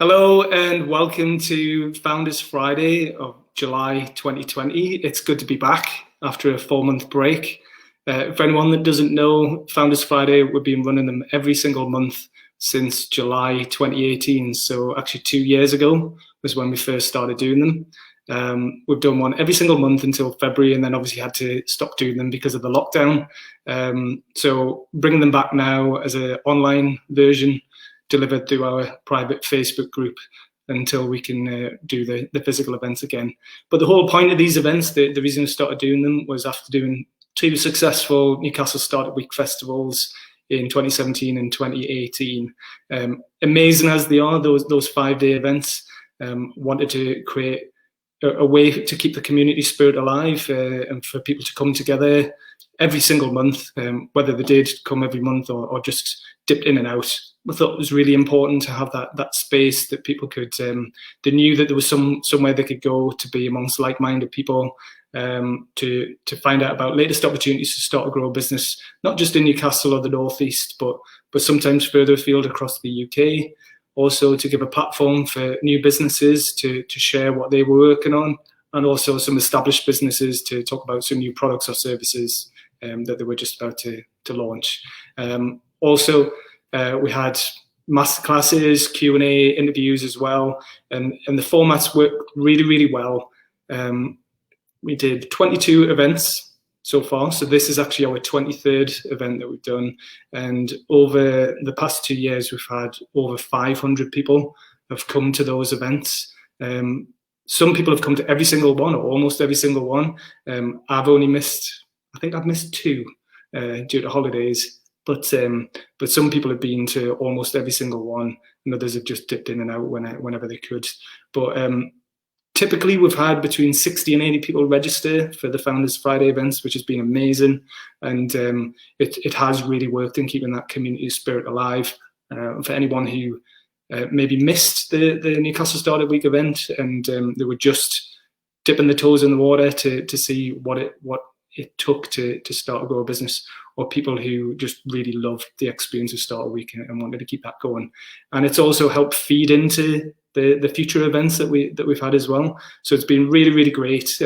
Hello and welcome to Founders Friday of July 2020. It's good to be back after a 4-month break. For anyone that doesn't know, Founders Friday, we've been running them every single month since July 2018. So actually 2 years ago was when we first started doing them. We've done one every single month until February, and then obviously had to stop doing them because of the lockdown. So bringing them back now as an online version, delivered through our private Facebook group until we can do the physical events again. But the whole point of these events, the reason we started doing them was after doing 2 successful Newcastle Startup Week festivals in 2017 and 2018. Amazing as they are, those 5-day events, wanted to create a way to keep the community spirit alive and for people to come together every single month, whether they did come every month or just dipped in and out. I thought it was really important to have that space that people could, they knew that there was somewhere they could go to be amongst like-minded people, to find out about latest opportunities to start or grow a business, not just in Newcastle or the North East, but sometimes further afield across the UK. Also to give a platform for new businesses to share what they were working on, and also some established businesses to talk about some new products or services that they were just about to launch. Also, we had masterclasses, Q&A, interviews as well, and the formats worked really, really well. We did 22 events so far, so this is actually our 23rd event that we've done, and over the past 2 years we've had over 500 people have come to those events. Some people have come to every single one, or almost every single one. I've only missed, I think I've missed 2 due to holidays. But some people have been to almost every single one, and others have just dipped in and out whenever they could. But typically we've had between 60 and 80 people register for the Founders Friday events, which has been amazing. And it has really worked in keeping that community spirit alive. For anyone who maybe missed the Newcastle Startup Week event and they were just dipping the toes in the water to see what it took to start or grow a business, or people who just really loved the experience of Startup Week and wanted to keep that going. And it's also helped feed into the future events that we've had as well. So it's been really, really great.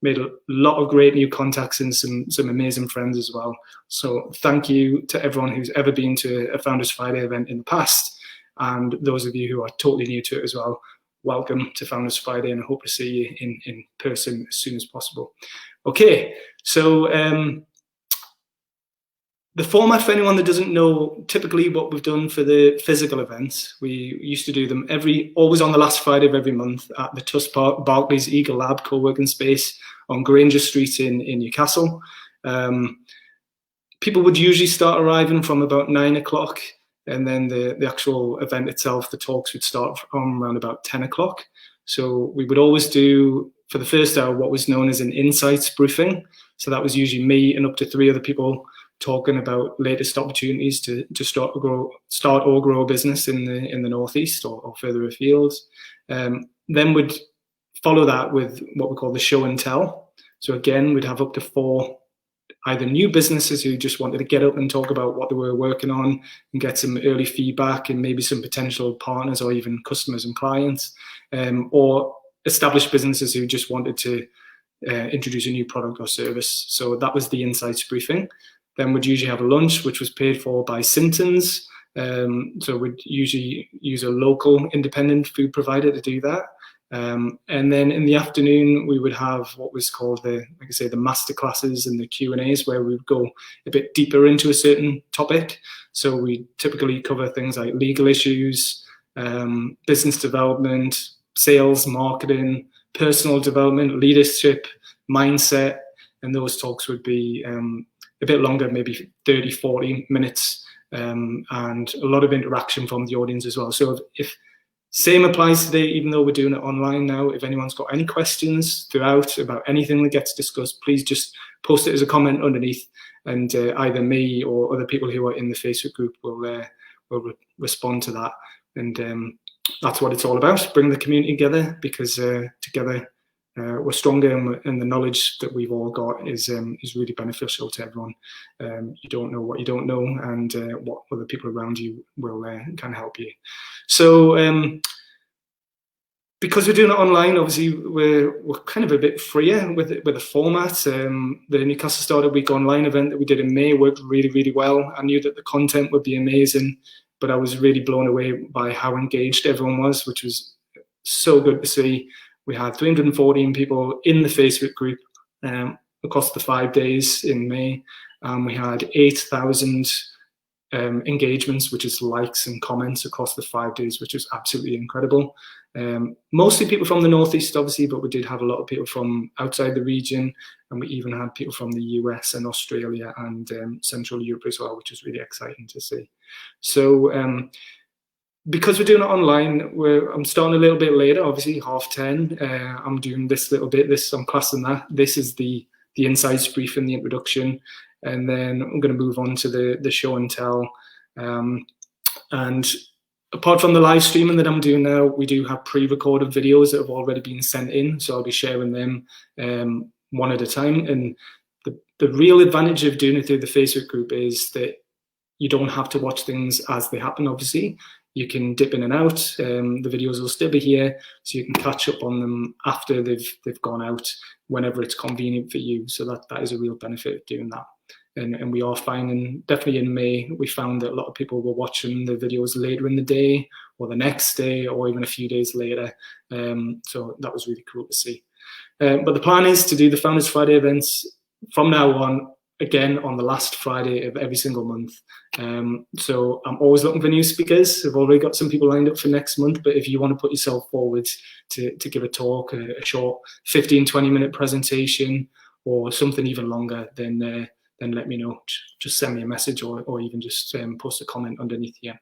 Made a lot of great new contacts and some amazing friends as well. So thank you to everyone who's ever been to a Founders Friday event in the past, and those of you who are totally new to it as well. Welcome to Founders Friday, and I hope to see you in person as soon as possible. Okay, so the format, for anyone that doesn't know, typically what we've done for the physical events, we used to do them always on the last Friday of every month at the Tuss Barclays Eagle Lab co-working space on Granger Street in Newcastle. People would usually start arriving from about 9 o'clock, and then the actual event itself, the talks, would start from around about 10 o'clock. So we would always do, for the first hour, what was known as an insights briefing. So that was usually me and up to 3 other people talking about latest opportunities to start or grow a business in the Northeast or further afield. Then we'd follow that with what we call the show and tell. So again, we'd have up to 4 either new businesses who just wanted to get up and talk about what they were working on and get some early feedback and maybe some potential partners or even customers and clients, or established businesses who just wanted to introduce a new product or service. So that was the insights briefing. Then we'd usually have a lunch, which was paid for by Sintons. So we'd usually use a local independent food provider to do that. And then in the afternoon, we would have what was called the masterclasses and the Q&As, where we would go a bit deeper into a certain topic. So we typically cover things like legal issues, business development, sales, marketing, personal development, leadership, mindset, and those talks would be a bit longer, maybe 30, 40 minutes, and a lot of interaction from the audience as well. So if same applies today, even though we're doing it online now, if anyone's got any questions throughout about anything that gets discussed, please just post it as a comment underneath, and either me or other people who are in the Facebook group will respond to that. And that's what it's all about, bring the community together, because together we're stronger, and the knowledge that we've all got is really beneficial to everyone. You don't know what you don't know, and what other people around you will can help you. So because we're doing it online, obviously we're kind of a bit freer with the format. The Newcastle Startup Week online event that we did in May worked really, really well. I knew that the content would be amazing, but I was really blown away by how engaged everyone was, which was so good to see. We had 314 people in the Facebook group across the 5 days in May. We had 8,000 engagements, which is likes and comments across the 5 days, which is absolutely incredible. Mostly people from the Northeast, obviously, but we did have a lot of people from outside the region, and we even had people from the US and Australia and Central Europe as well, which was really exciting to see. So because we're doing it online, I'm starting a little bit later, obviously 10:30. I'm doing this little bit, I'm classing that. This is the insights brief and the introduction, and then I'm going to move on to the show and tell. And apart from the live streaming that I'm doing now, we do have pre-recorded videos that have already been sent in, so I'll be sharing them one at a time. And the real advantage of doing it through the Facebook group is that you don't have to watch things as they happen, obviously. You can dip in and out. The videos will still be here, so you can catch up on them after they've gone out whenever it's convenient for you. So that is a real benefit of doing that. And we are finding, definitely in May, we found that a lot of people were watching the videos later in the day or the next day or even a few days later. So that was really cool to see. But the plan is to do the Founders Friday events from now on, again, on the last Friday of every single month. So I'm always looking for new speakers. I've already got some people lined up for next month, but if you want to put yourself forward to give a talk, a short 15, 20-minute presentation or something even longer, then let me know. Just send me a message or even just post a comment underneath here.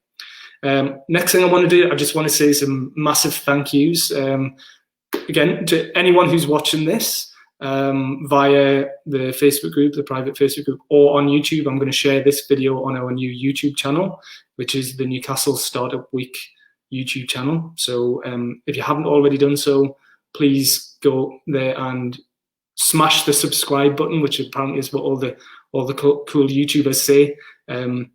Next thing I want to do, I just want to say some massive thank yous. Again, to anyone who's watching this via the Facebook group, the private Facebook group, or on YouTube. I'm going to share this video on our new YouTube channel, which is the Newcastle Startup Week YouTube channel. So if you haven't already done so, please go there and smash the subscribe button, which apparently is what all the cool YouTubers say, and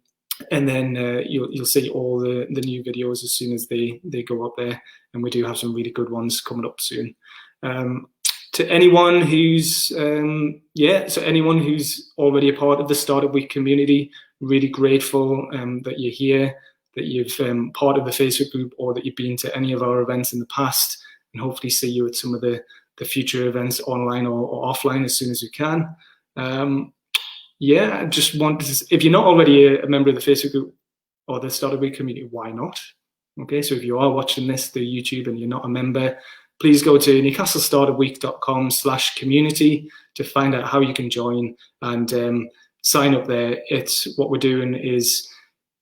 then you'll see all the new videos as soon as they go up there, and we do have some really good ones coming up soon. To anyone who's anyone who's already a part of the Startup Week community, really grateful that you're here, that you've part of the Facebook group, or that you've been to any of our events in the past, and hopefully see you at some of the future events online or offline as soon as we can. I just want to, if you're not already a member of the Facebook group or the Startup Week community, why not? Okay, so if you are watching this through YouTube and you're not a member, please go to newcastlestartupweek.com/community to find out how you can join and sign up there. It's what we're doing is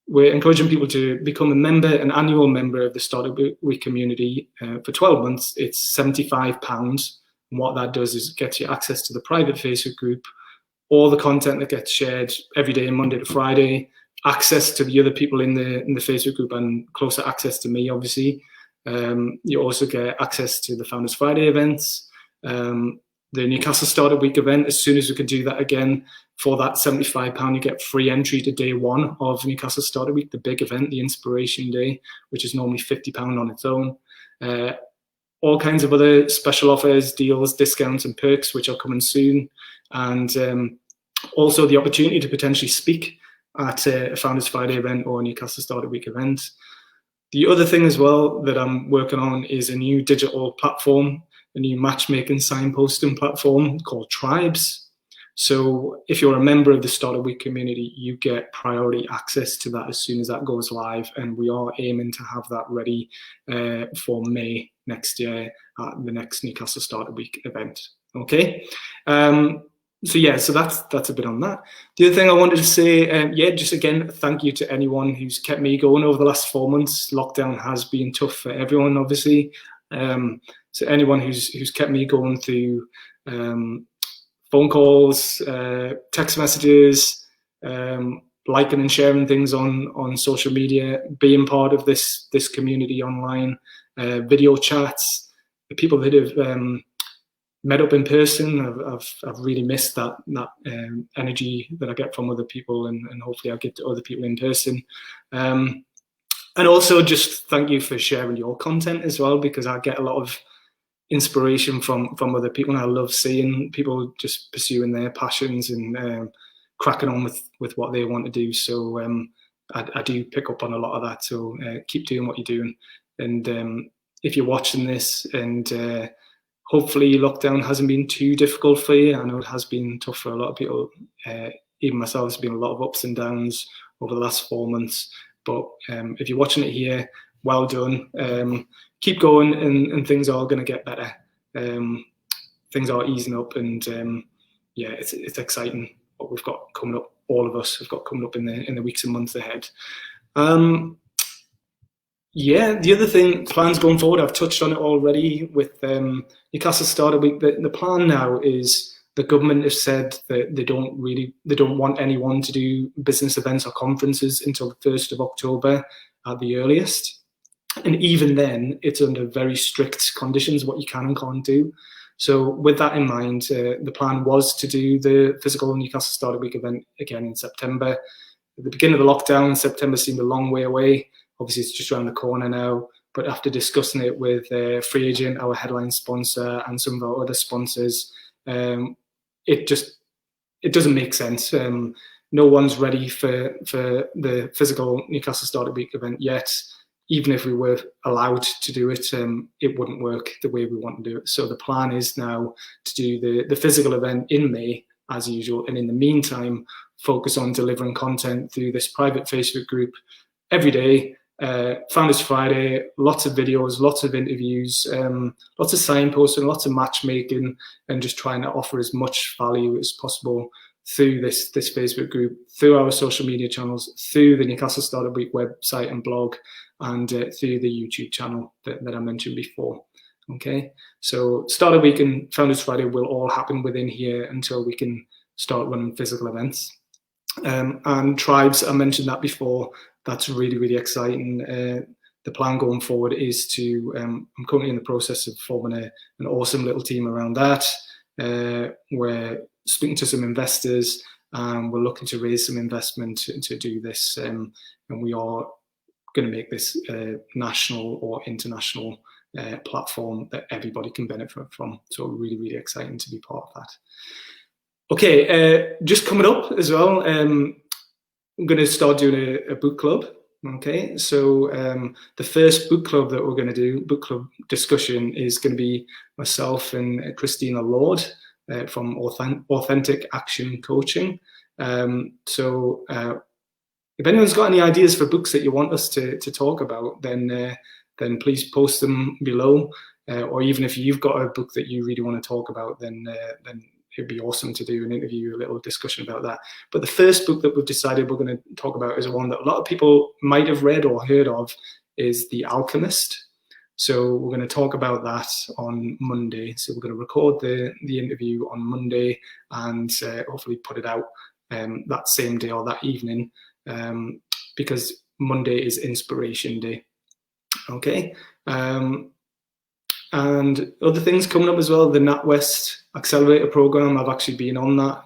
we're encouraging people to become a member, an annual member of the Startup Week community for 12 months. It's £75. And what that does is it gets you access to the private Facebook group, all the content that gets shared every day, Monday to Friday, access to the other people in the Facebook group, and closer access to me, obviously. You also get access to the Founders Friday events, the Newcastle Startup Week event. As soon as we can do that again, for that £75, you get free entry to day one of Newcastle Startup Week, the big event, the Inspiration Day, which is normally £50 on its own. All kinds of other special offers, deals, discounts, and perks, which are coming soon. And also the opportunity to potentially speak at a Founders Friday event or a Newcastle Startup Week event. The other thing as well that I'm working on is a new digital platform, a new matchmaking signposting platform called Tribes. So if you're a member of the Startup Week community, you get priority access to that as soon as that goes live. And we are aiming to have that ready for May next year at the next Newcastle Startup Week event. Okay. So that's a bit on that. The other thing I wanted to say, just again, thank you to anyone who's kept me going over the last 4 months. Lockdown has been tough for everyone, obviously. So anyone who's kept me going through phone calls, text messages, liking and sharing things on social media, being part of this community online, video chats, the people that have met up in person. I've really missed that energy that I get from other people, and hopefully I'll get to other people in person. And also just thank you for sharing your content as well, because I get a lot of inspiration from other people, and I love seeing people just pursuing their passions and cracking on with what they want to do. So I do pick up on a lot of that. So keep doing what you're doing. And if you're watching this and hopefully lockdown hasn't been too difficult for you. I know it has been tough for a lot of people. Even myself, there's been a lot of ups and downs over the last 4 months. But if you're watching it here, well done. Keep going, and things are going to get better. Things are easing up, and yeah, it's exciting what we've got coming up. All of us have got coming up in the weeks and months ahead. Yeah, the other thing, plans going forward, I've touched on it already with Newcastle Startup Week. The plan now is the government have said that they don't want anyone to do business events or conferences until the 1st of October at the earliest. And even then, it's under very strict conditions what you can and can't do. So with that in mind, the plan was to do the physical Newcastle Startup Week event again in September. At the beginning of the lockdown, September seemed a long way away. Obviously, it's just around the corner now. But after discussing it with Free Agent, our headline sponsor, and some of our other sponsors, it doesn't make sense. No one's ready for the physical Newcastle Startup Week event yet. Even if we were allowed to do it, it wouldn't work the way we want to do it. So the plan is now to do the physical event in May, as usual. And in the meantime, focus on delivering content through this private Facebook group every day. Founders Friday, lots of videos, lots of interviews, lots of signposting, lots of matchmaking, and just trying to offer as much value as possible through this Facebook group, through our social media channels, through the Newcastle Startup Week website and blog, and through the YouTube channel that I mentioned before. Okay, so Startup Week and Founders Friday will all happen within here until we can start running physical events. And Tribes, I mentioned that before. That's really, really exciting. The plan going forward is to, I'm currently in the process of forming an awesome little team around that. We're speaking to some investors, and we're looking to raise some investment to do this. And we are going to make this a national or international platform that everybody can benefit from. So really, really exciting to be part of that. Okay, just coming up as well, I'm going to start doing a book club. Okay, so the first book club that we're going to do, book club discussion, is going to be myself and Christina Lord from Authentic Action Coaching. So if anyone's got any ideas for books that you want us to talk about, then please post them below. Or even if you've got a book that you really want to talk about, then it'd be awesome to do an interview, a little discussion about that. But the first book that we've decided we're going to talk about is one that a lot of people might have read or heard of, is The Alchemist. So we're going to talk about that on Monday. So we're going to record the interview on Monday and hopefully put it out that same day or that evening, because Monday is Inspiration Day. Okay. And other things coming up as well, the NatWest Accelerator Program. I've actually been on that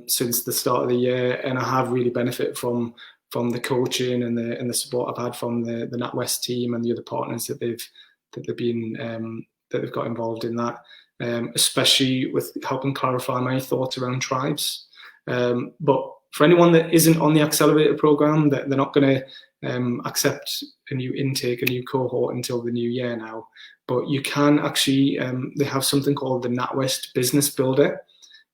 since the start of the year, and I have really benefited from the coaching and the support I've had from the NatWest team and the other partners that they've got involved in that, especially with helping clarify my thoughts around tribes. But for anyone that isn't on the Accelerator Program, they're not going to accept a new intake, a new cohort until the new year now. But you can actually, they have something called the NatWest Business Builder,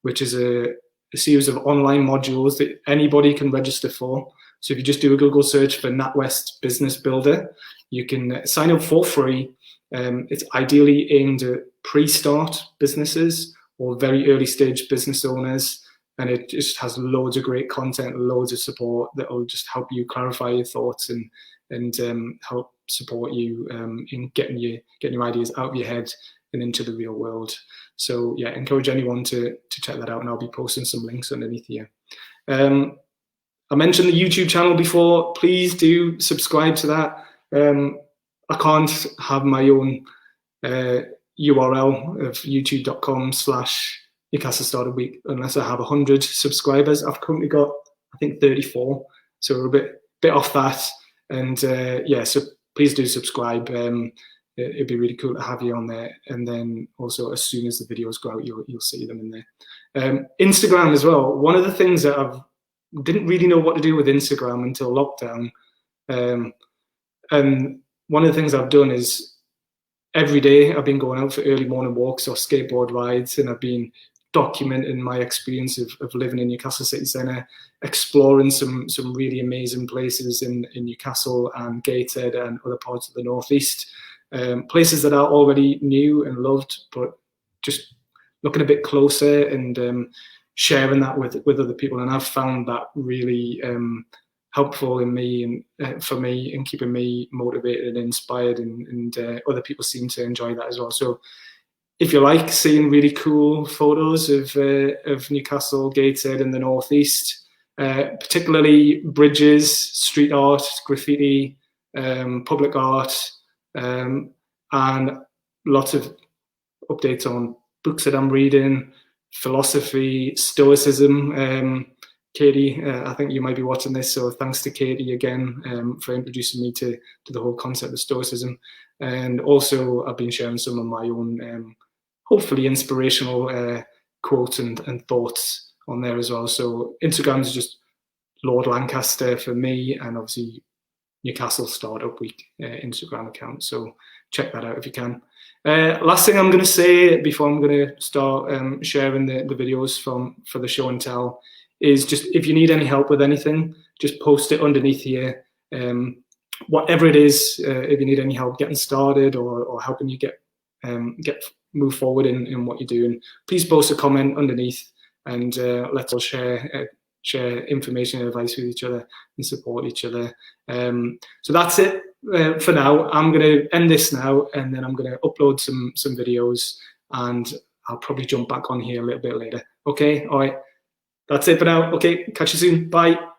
which is a series of online modules that anybody can register for. So if you just do a Google search for NatWest Business Builder, you can sign up for free. It's ideally aimed at pre-start businesses or very early stage business owners. And it just has loads of great content, loads of support that will just help you clarify your thoughts and help support you in getting your ideas out of your head and into the real world. So yeah, encourage anyone to check that out, and I'll be posting some links underneath here. I mentioned the YouTube channel before. Please do subscribe to that. I can't have my own URL of youtube.com/Newcastle Startup Week unless I have 100 subscribers. I've currently got, I think, 34, so we're a bit off that. And yeah, so please do subscribe. It'd be really cool to have you on there. And then also, as soon as the videos go out, you'll see them in there. Instagram as well. One of the things that I didn't really know what to do with Instagram until lockdown. And one of the things I've done is every day I've been going out for early morning walks or skateboard rides, and I've been documenting my experience of living in Newcastle City Centre, exploring some really amazing places in Newcastle and Gateshead and other parts of the northeast. Places that I already knew and loved, but just looking a bit closer and sharing that with other people. And I've found that really helpful in me and for me in keeping me motivated and inspired, and other people seem to enjoy that as well. So if you like seeing really cool photos of Newcastle, Gateshead and the northeast, particularly bridges, street art, graffiti, public art, and lots of updates on books that I'm reading, philosophy, stoicism. Katie, I think you might be watching this, so thanks to Katie again for introducing me to the whole concept of stoicism. And also I've been sharing some of my own hopefully inspirational quotes and thoughts on there as well. So Instagram is just Lord Lancaster for me, and obviously Newcastle Startup Week Instagram account. So check that out if you can. Last thing I'm going to say before I'm going to start sharing the videos for the show and tell is just, if you need any help with anything, just post it underneath here. Whatever it is, if you need any help getting started or helping you get move forward in what you're doing, please post a comment underneath, and let's all share information and advice with each other and support each other. So that's it for now. I'm going to end this now, and then I'm going to upload some videos, and I'll probably jump back on here a little bit later. Okay, all right, that's it for now. Okay, catch you soon. Bye.